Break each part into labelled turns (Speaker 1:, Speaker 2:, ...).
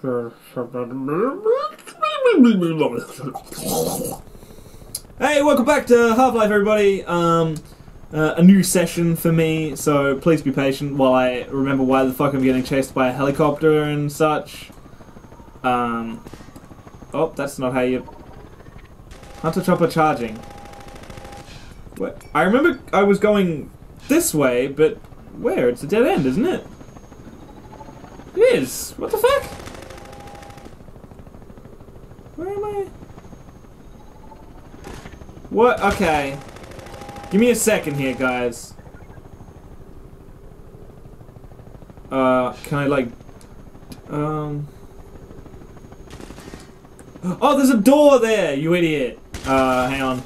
Speaker 1: Hey, welcome back to Half-Life, everybody. A new session for me, so please be patient while I remember why the fuck I'm getting chased by a helicopter and such. Oh, that's not how you... Hunter chopper charging. What? I remember I was going this way, but where? It's a dead end, isn't it? It is. What the fuck? Where am I? What? Okay. Give me a second here, guys. Can I, like... Oh, there's a door there, you idiot! Hang on.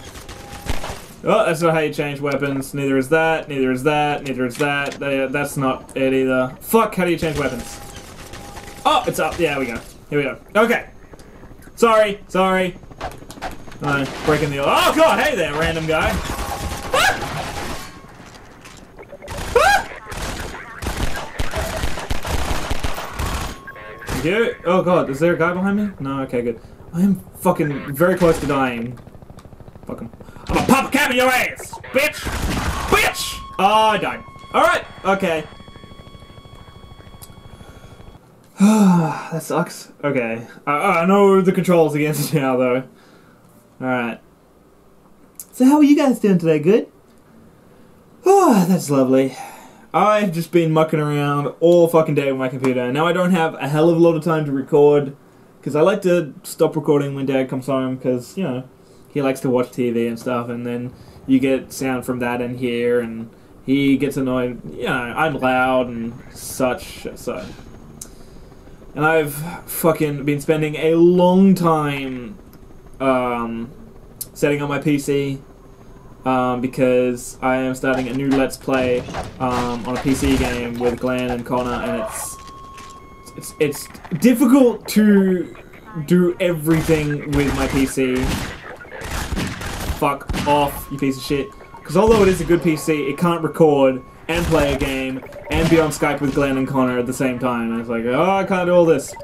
Speaker 1: Oh, that's not how you change weapons. Neither is that, neither is that, neither is that. That's not it either. Fuck, how do you change weapons? Oh, it's up. Yeah, we go. Here we go. Okay. Sorry, sorry. Breaking the... Oh, God, hey there, random guy. Thank you. Oh, God, is there a guy behind me? No, okay, good. I am fucking very close to dying. Fuck him. I'm gonna pop a cap in your ass, bitch! Bitch! Oh, I died. Alright, okay. That sucks. Okay. I know the controls against it now, though. Alright. So how are you guys doing today? Good? Oh, that's lovely. I've just been mucking around all fucking day with my computer. Now I don't have a hell of a lot of time to record, because I like to stop recording when Dad comes home, because, you know, he likes to watch TV and stuff, and then you get sound from that in here, and he gets annoyed. You know, I'm loud and such, so... And I've fucking been spending a long time setting up my PC because I am starting a new Let's Play on a PC game with Glenn and Connor, and it's difficult to do everything with my PC. Fuck off, you piece of shit. Because although it is a good PC, it can't record and play a game and be on Skype with Glenn and Connor at the same time. And it's like, oh, I can't do all this.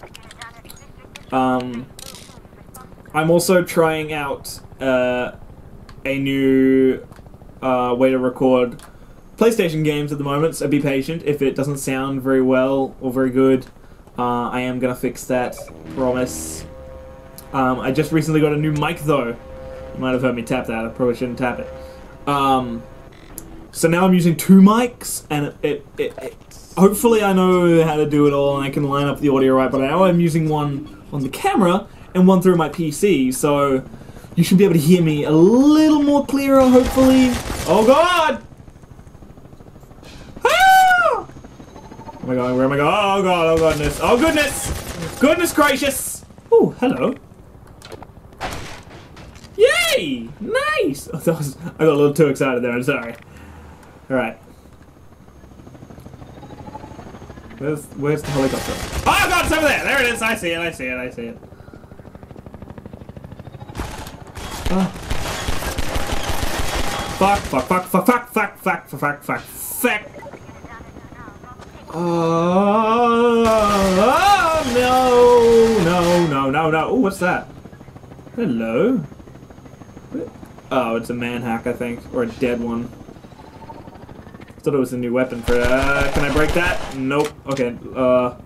Speaker 1: I'm also trying out a new way to record PlayStation games at the moment, so be patient. If it doesn't sound very well or very good, I am gonna fix that, promise. I just recently got a new mic though. You might have heard me tap that, I probably shouldn't tap it. So now I'm using two mics, and it hopefully I know how to do it all and I can line up the audio right, but now I'm using one on the camera and one through my PC, so you should be able to hear me a little more clearer, hopefully. Oh God! Ah! Where am I going? Where am I going? Oh God, oh goodness. Oh goodness! Goodness gracious! Oh, hello. Yay! Nice! Oh, I got a little too excited there, I'm sorry. Alright. Where's the helicopter? Oh God, it's over there! There it is! I see it, I see it, I see it. Oh. Fuck, fuck, fuck, fuck, fuck, fuck, fuck, fuck, fuck, fuck. Oh, no, no, no, no, no. Oh, what's that? Hello? Oh, it's a man-hack, I think. Or a dead one. I thought it was a new weapon for... can I break that? Nope. Okay, go!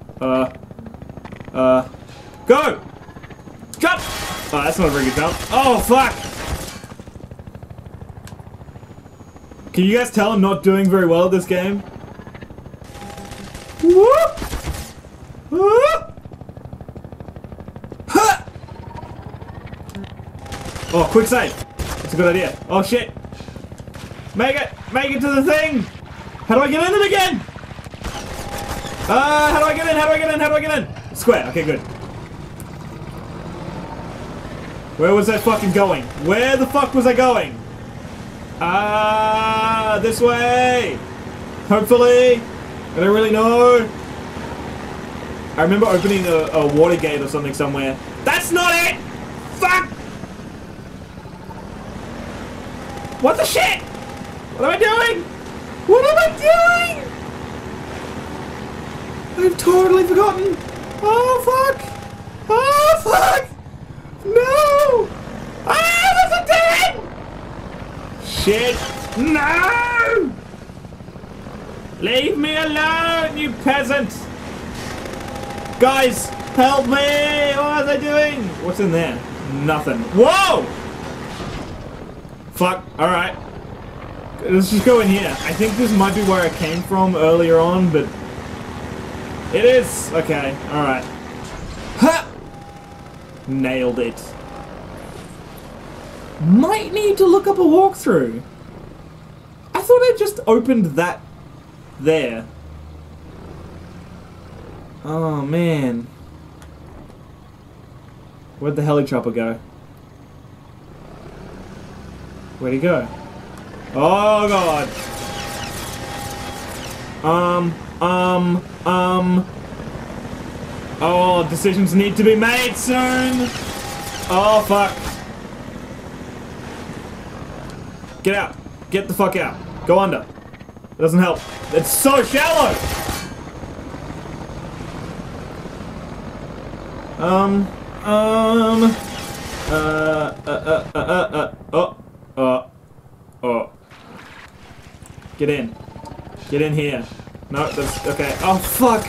Speaker 1: Jump! Oh, that's not a very good jump. Oh, fuck! Can you guys tell I'm not doing very well at this game? Whoop! Whoop! Ha! Oh, quick save! That's a good idea. Oh, shit! Make it! Make it to the thing! How do I get in it again? How do I get in? How do I get in? How do I get in? Square. Okay, good. Where was I fucking going? Where the fuck was I going? This way! Hopefully! I don't really know. I remember opening a water gate or something somewhere. That's not it! Fuck! What the shit? What am I doing? What am I doing? I've totally forgotten. Oh, fuck! shit. No! Leave me alone, you peasant! Guys, help me! What are they doing? What's in there? Nothing. Whoa! Fuck, alright. Let's just go in here. I think this might be where I came from earlier on, but... It is! Okay, alright. Ha! Nailed it. Might need to look up a walkthrough. I thought I just opened that there. Oh man. Where'd the heli-chopper go? Where'd he go? Oh god. Oh, decisions need to be made soon. Oh fuck. Get out. Get the fuck out. Go under. It doesn't help. It's so shallow! Get in. Get in here. No, that's, okay. Oh, fuck!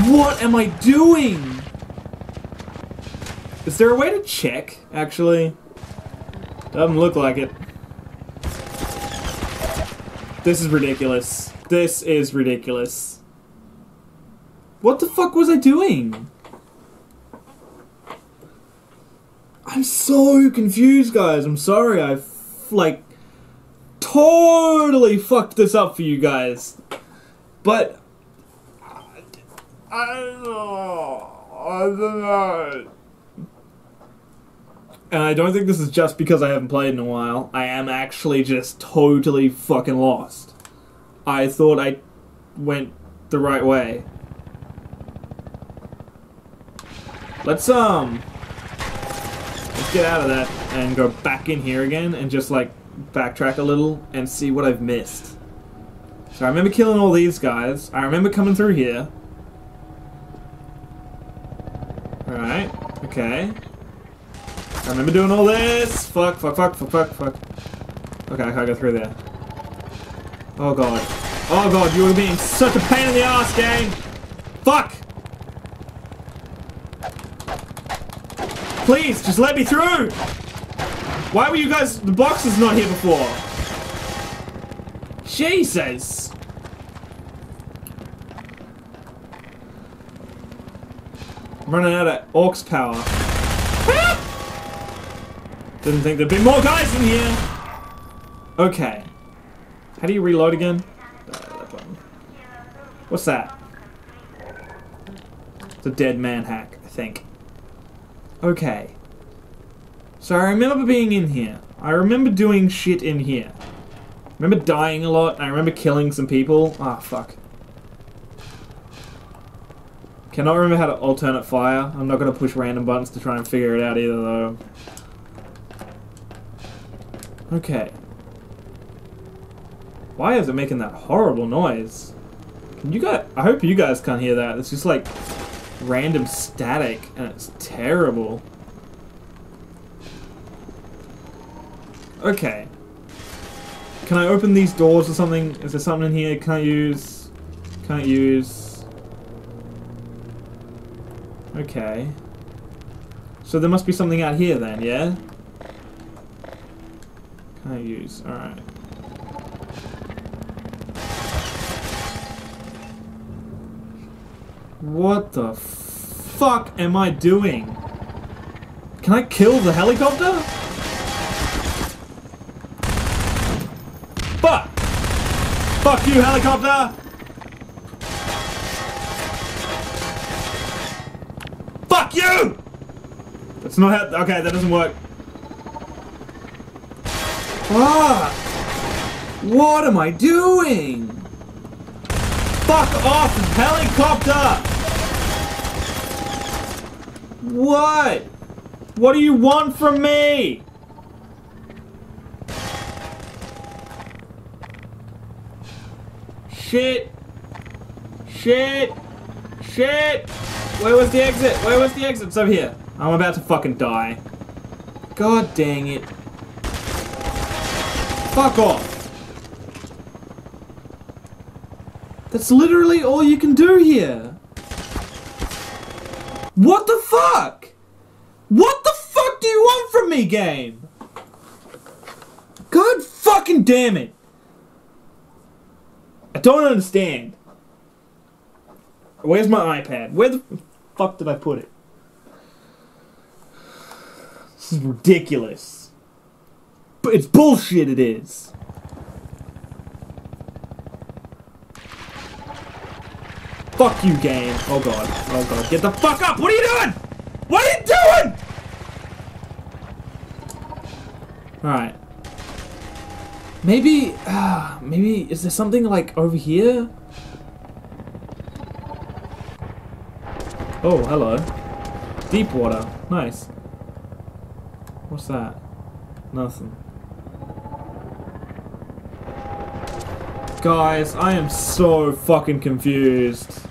Speaker 1: What am I doing? Is there a way to check, actually? Doesn't look like it. This is ridiculous. This is ridiculous. What the fuck was I doing? I'm so confused, guys. I'm sorry. I, like, totally fucked this up for you guys. But... I don't know. And I don't think this is just because I haven't played in a while. I am actually just totally fucking lost. I thought I went the right way. Let's get out of that and go back in here again and just like backtrack a little and see what I've missed. So I remember killing all these guys. I remember coming through here. Alright, okay. I remember doing all this. Fuck. Okay, I can't go through there. Oh god. Oh god, you were being such a pain in the ass, game! Fuck! Please, just let me through! Why were you guys... The box is not here before. Jesus! I'm running out of aux power. Didn't think there'd be more guys in here! Okay. How do you reload again? That button. What's that? It's a dead man hack, I think. Okay. So I remember being in here. I remember doing shit in here. I remember dying a lot. I remember killing some people. Ah, fuck. Cannot remember how to alternate fire. I'm not gonna push random buttons to try and figure it out either, though. Okay. Why is it making that horrible noise? Can you guys... I hope you guys can't hear that. It's just like random static and it's terrible. Okay. Can I open these doors or something? Is there something in here? Can't use... Can't use... Okay. So there must be something out here then, yeah? Can't use. Alright. What the fuck am I doing? Can I kill the helicopter? Fuck! Fuck you, helicopter! Fuck you! That's not how... Okay, that doesn't work. Ah! What am I doing? Fuck off, helicopter! What? What do you want from me? Shit. Shit. Shit. Where was the exit? Where was the exit? It's over here. I'm about to fucking die. God dang it. Fuck off. That's literally all you can do here. What the fuck? What the fuck do you want from me, game? God fucking damn it. I don't understand. Where's my iPad? Where the fuck did I put it? This is ridiculous. But it's bullshit, it is. Fuck you, game. Oh god. Oh god. Get the fuck up! What are you doing? What are you doing? Alright. Maybe, maybe, is there something like over here? Oh, hello. Deep water. Nice. What's that? Nothing. Guys, I am so fucking confused.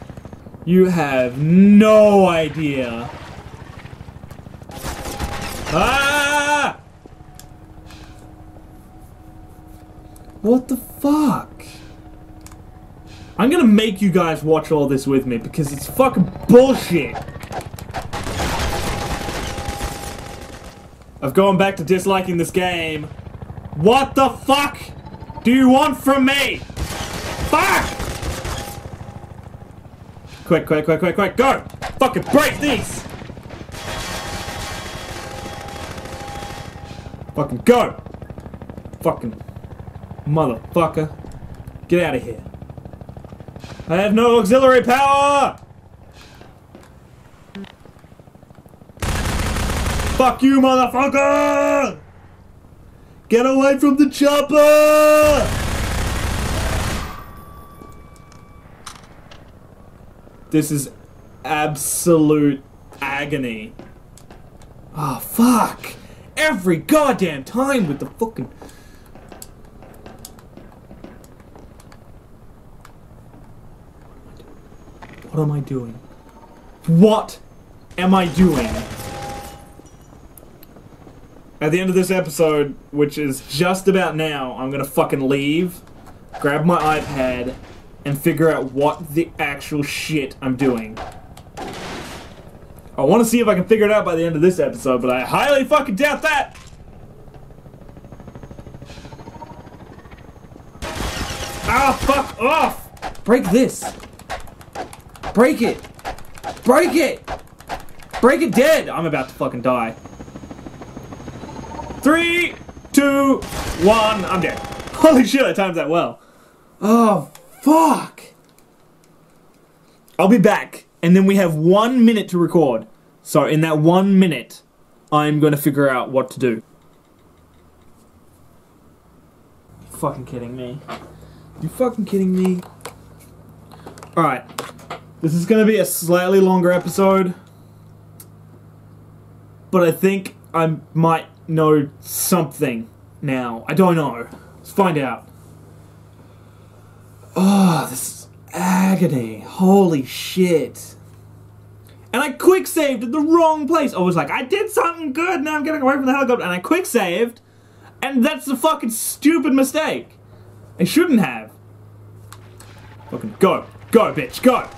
Speaker 1: You have no idea. Ah! What the fuck? I'm gonna make you guys watch all this with me because it's fucking bullshit. I've gone back to disliking this game. What the fuck do you want from me? Fuck! Quick, quick, quick, quick, quick, go! Fucking break these! Fucking go! Fucking motherfucker. Get out of here. I have no auxiliary power! Fuck you, motherfucker! Get away from the chopper! This is absolute agony. Oh, fuck! Every goddamn time with the fucking... What am I doing? What am I doing? At the end of this episode, which is just about now, I'm gonna fucking leave, grab my iPad, and figure out what the actual shit I'm doing. I want to see if I can figure it out by the end of this episode, but I highly fucking doubt that! Ah, fuck off! Break this! Break it! Break it! Break it dead! I'm about to fucking die. 3, 2, 1, I'm dead. Holy shit, I timed that well. Oh, fuck! I'll be back, and then we have 1 minute to record. So in that 1 minute, I'm gonna figure out what to do. You fucking kidding me? You fucking kidding me? Alright. This is gonna be a slightly longer episode. But I think I might know something now. I don't know. Let's find out. Oh, this is agony. Holy shit. And I quick saved at the wrong place. I was like, I did something good, now I'm getting away from the helicopter. And I quick saved, and that's a fucking stupid mistake. I shouldn't have. Fucking go. Go, bitch, go.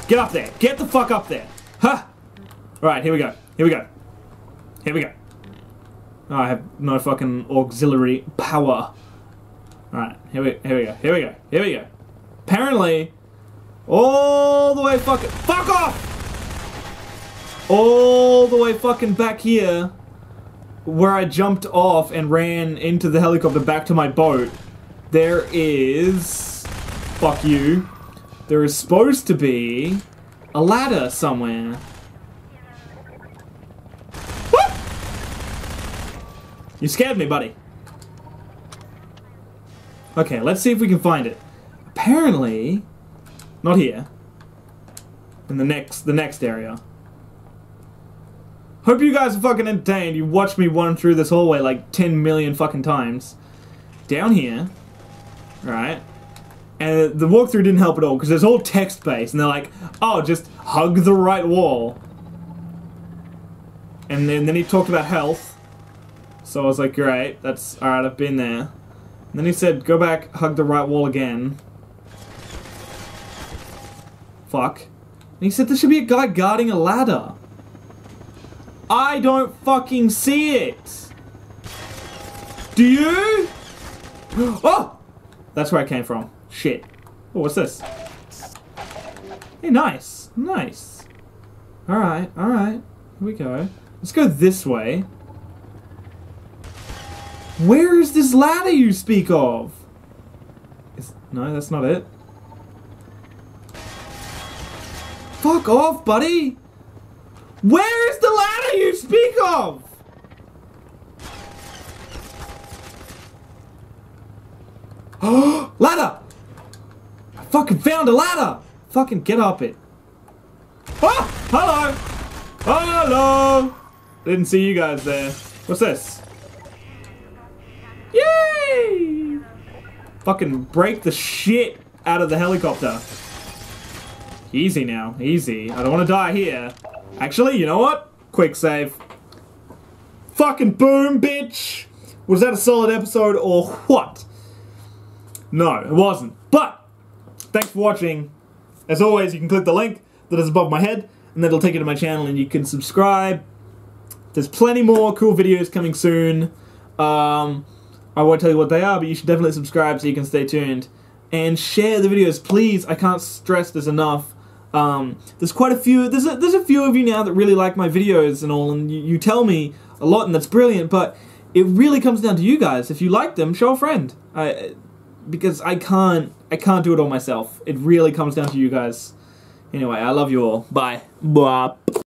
Speaker 1: Get up there. Get the fuck up there. Huh. Alright, here we go. Here we go. Here we go. Oh, I have no fucking auxiliary power. Alright, here we go. Here we go. Here we go. Apparently, all the way fuck off! All the way fucking back here, where I jumped off and ran into the helicopter back to my boat, there is... Fuck you. There is supposed to be a ladder somewhere. What? You scared me, buddy. Okay, let's see if we can find it. Apparently, not here. In the next area. Hope you guys are fucking entertained. You watched me run through this hallway like 10 million fucking times. Down here, right? And the walkthrough didn't help at all because it's all text-based, and they're like, "Oh, just hug the right wall." And then he talked about health, so I was like, "Great, that's alright. I've been there." then he said, go back, hug the right wall again. Fuck. And he said there should be a guy guarding a ladder. I don't fucking see it. Do you? Oh! That's where I came from. Shit. Oh, what's this? Hey, nice. Nice. Alright, alright. Here we go. Let's go this way. Where is this ladder you speak of? No, that's not it. Fuck off, buddy! Where is the ladder you speak of? Oh, ladder! I fucking found a ladder! Fucking get up it. Oh! Hello! Hello! Didn't see you guys there. What's this? Yay! Fucking break the shit out of the helicopter. Easy now, easy. I don't want to die here. Actually, you know what? Quick save. Fucking boom, bitch! Was that a solid episode or what? No, it wasn't. But, thanks for watching. As always, you can click the link that is above my head, and that'll take you to my channel, and you can subscribe. There's plenty more cool videos coming soon. I won't tell you what they are, but you should definitely subscribe so you can stay tuned. And share the videos, please. I can't stress this enough. There's quite a few, there's a few of you now that really like my videos and all, and you tell me a lot, and that's brilliant, but it really comes down to you guys. If you like them, show a friend. Because I can't do it all myself. It really comes down to you guys. Anyway, I love you all. Bye. Bye.